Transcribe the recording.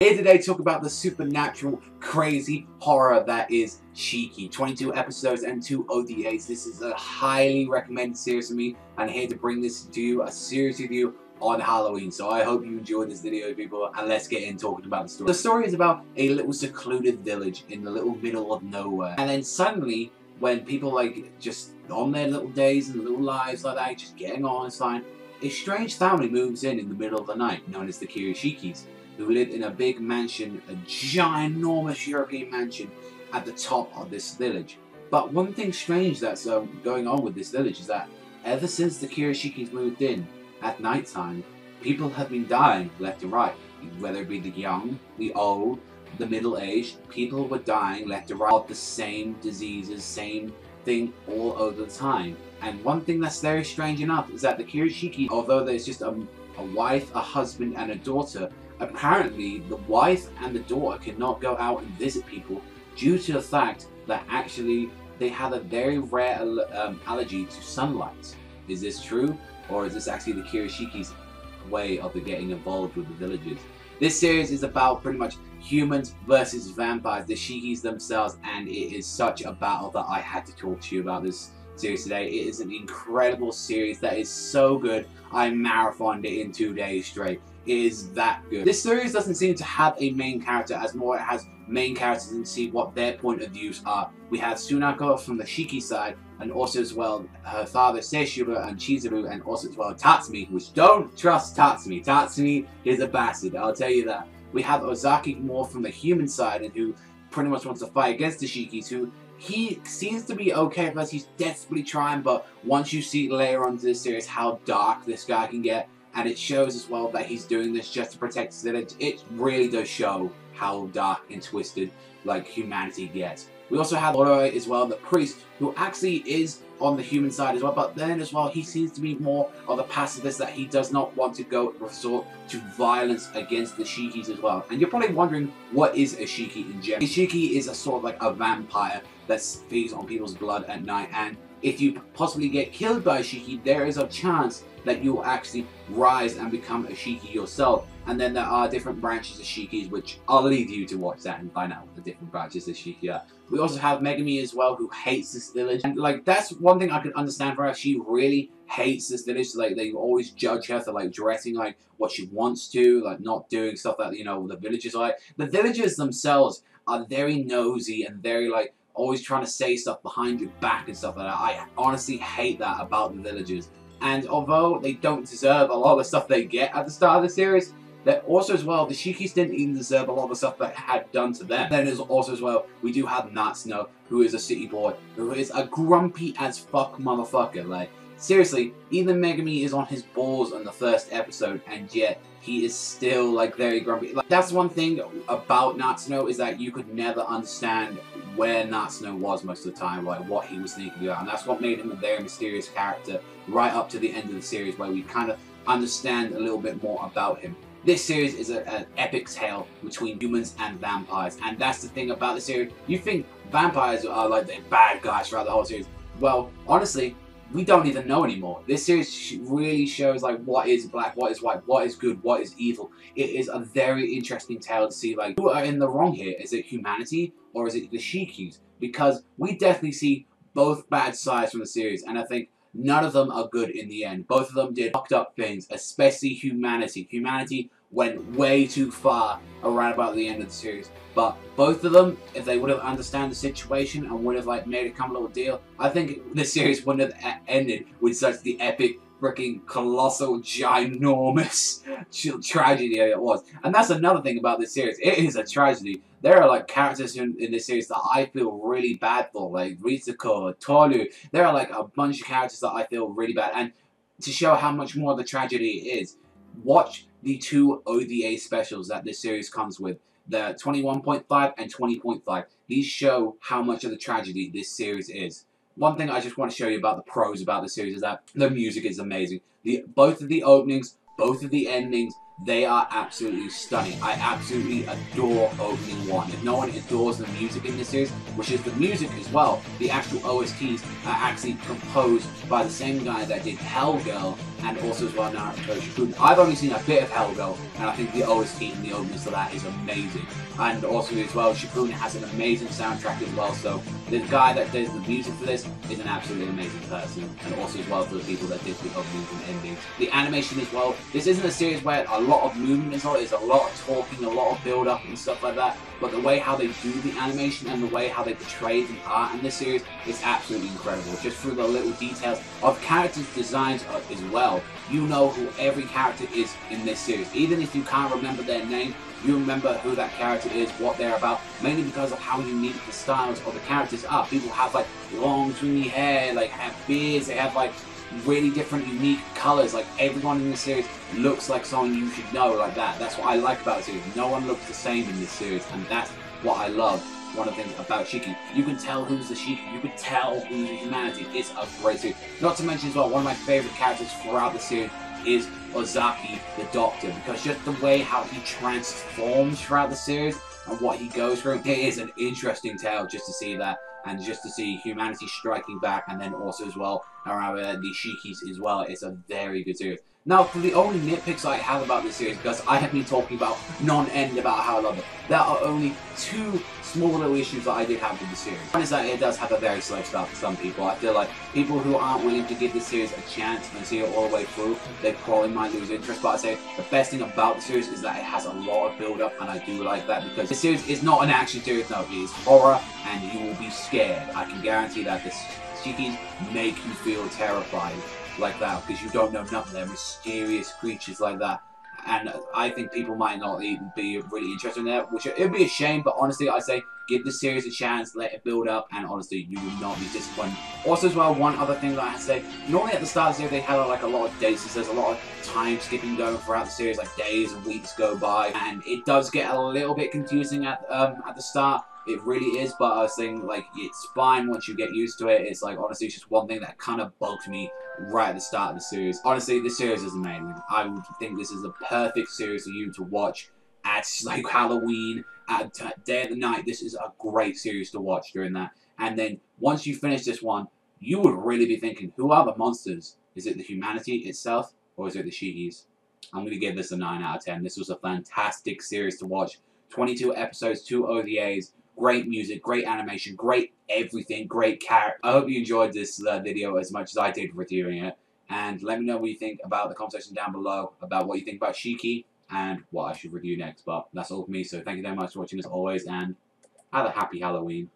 Here today to talk about the supernatural, crazy horror that is Shiki. 22 episodes and 2 OVAs. This is a highly recommended series for me, and here to bring this to you, a series review on Halloween. So I hope you enjoyed this video, people, and let's get in talking about the story. The story is about a little secluded village in the little middle of nowhere, and then suddenly, when people just on their little days and little lives like that, just getting on, it's fine, a strange family moves in the middle of the night, known as the Kirishikis, who lived in a big mansion, a ginormous European mansion at the top of this village. But one thing strange that's going on with this village is that ever since the Kirishikis moved in, at night time, people have been dying left and right. Whether it be the young, the old, the middle-aged, people were dying left and right of the same diseases, same thing all over the time. And one thing that's very strange enough is that the Kirishiki, although there's just a wife, a husband, and a daughter, apparently the wife and the daughter cannot go out and visit people due to the fact that actually they have a very rare allergy to sunlight. Is this true? Or is this actually the Kirishiki's way of getting involved with the villagers? This series is about pretty much humans versus vampires, the Shikis themselves, and it is such a battle that I had to talk to you about this series today. It is an incredible series that is so good. I marathoned it in 2 days straight. It is that good. This series doesn't seem to have a main character, as more it has main characters and see what their point of views are. We have Tsunako from the Shiki side, and also as well her father Seishiro and Chizuru, and also as well Tatsumi, which don't trust Tatsumi. Tatsumi is a bastard, I'll tell you that. We have Ozaki more from the human side, and who pretty much wants to fight against the Shikis, who he seems to be okay with us, he's desperately trying, but once you see later on in this series how dark this guy can get, and it shows as well that he's doing this just to protect his village, it really does show how dark and twisted humanity gets. We also have Oroe as well, the priest, who actually is on the human side as well, but then as well he seems to be more of a pacifist, that he does not want to resort to violence against the Shikis as well. And you're probably wondering, what is a Shiki in general? A Shiki is a sort of a vampire that feeds on people's blood at night, and if you possibly get killed by a Shiki, there is a chance that you'll actually rise and become a Shiki yourself. And then there are different branches of Shikis, which I'll leave you to watch that and find out what the different branches of Shiki are. We also have Megami as well, who hates this village. And that's one thing I can understand for her. She really hates this village. They always judge her for dressing what she wants to, not doing stuff that, the villagers like. The villagers themselves are very nosy and very always trying to say stuff behind your back and stuff like that. I honestly hate that about the villagers. And although they don't deserve a lot of the stuff they get at the start of the series, that also as well, the Shikis didn't even deserve a lot of the stuff that had done to them. Then there's also as well, we do have Natsuno, who is a city boy, who is a grumpy as fuck motherfucker. Seriously, even Megami is on his balls on the first episode, and yet he is still very grumpy. That's one thing about Natsuno, is that you could never understand where Natsuno was most of the time, what he was thinking about, and that's what made him a very mysterious character right up to the end of the series, where we kind of understand a little bit more about him. This series is an epic tale between humans and vampires, and that's the thing about the series. You think vampires are the bad guys throughout the whole series. Well, honestly, we don't even know anymore. This series really shows what is black, what is white, what is good, what is evil. It is a very interesting tale to see who are in the wrong here. Is it humanity or is it the Shikis? Because we definitely see both bad sides from the series, and I think none of them are good in the end. Both of them did fucked up things, especially humanity. Humanity went way too far around about the end of the series. But both of them, if they would have understood the situation and would have made a come little deal, I think the series wouldn't have ended with such the epic, freaking colossal, ginormous tragedy that it was. And that's another thing about this series. It is a tragedy. There are characters in this series that I feel really bad for, Ritsuko, Toru. There are a bunch of characters that I feel really bad. And to show how much more of the tragedy it is, watch the 2 OVA specials that this series comes with. The 21.5 and 20.5. These show how much of the tragedy this series is. One thing I just want to show you about the pros about the series is that the music is amazing. Both of the openings, both of the endings, they are absolutely stunning. I absolutely adore opening 1. If no one adores the music in this series, which is the music as well, the actual OSTs are actually composed by the same guy that did Hell Girl and also as well Naruto Shippuden. I've only seen a bit of Hellgirl, and I think the OST and the openness of that is amazing. And also as well, Shippuden has an amazing soundtrack as well, so the guy that does the music for this is an absolutely amazing person, and also as well for the people that did the openings and endings. The animation as well, this isn't a series where a lot of movement is on, there's a lot of talking, a lot of build up and stuff like that, but the way how they do the animation and the way how they portray the art in this series is absolutely incredible. Just through the little details of characters' designs as well, you know who every character is in this series. Even if you can't remember their name, you remember who that character is, what they're about, mainly because of how unique the styles of the characters are. People have like long swingy hair, like have beards, they have like really different unique colours. Like everyone in the series looks like someone you should know like that. That's what I like about the series. No one looks the same in this series, and that's what I love. One of the things about Shiki, you can tell who's the Shiki, you can tell who's the humanity. It's a great series. Not to mention as well, one of my favourite characters throughout the series is Ozaki the Doctor, because just the way how he transforms throughout the series and what he goes through, it is an interesting tale just to see that, and just to see humanity striking back, and then also as well around the Shikis as well. It's a very good series. Now, for the only nitpicks I have about this series, because I have been talking about non-end about how I love it, there are only two small little issues that I did have with the series. One is that it does have a very slow start for some people. I feel like people who aren't willing to give the series a chance and see it all the way through, they probably might lose interest. But I say the best thing about the series is that it has a lot of build-up, and I do like that, because the series is not an action series. No, it is horror, and you will be scared. I can guarantee that. The Shikis make you feel terrified like that, because you don't know nothing. They're mysterious creatures like that, and I think people might not even be really interested in that, which it'd be a shame. But honestly, I say give the series a chance, let it build up, and honestly, you will not be disappointed. Also as well, one other thing that I have to say, normally at the start of the series they had like a lot of dates, so there's a lot of time skipping going throughout the series, like days and weeks go by, and it does get a little bit confusing at the start. It really is, but I was saying, like, it's fine once you get used to it. It's like, honestly, it's just one thing that kind of bugged me right at the start of the series. Honestly, this series is amazing. I would think this is the perfect series for you to watch at, like, Halloween, at day of the night. This is a great series to watch during that. And then, once you finish this one, you would really be thinking, who are the monsters? Is it the humanity itself, or is it the Shikis? I'm going to give this a 9 out of 10. This was a fantastic series to watch. 22 episodes, 2 OVAs. Great music, great animation, great everything, great character. I hope you enjoyed this video as much as I did reviewing it. And let me know what you think about the comment section down below, about what you think about Shiki, and what I should review next. But that's all for me, so thank you very much for watching as always, and have a happy Halloween.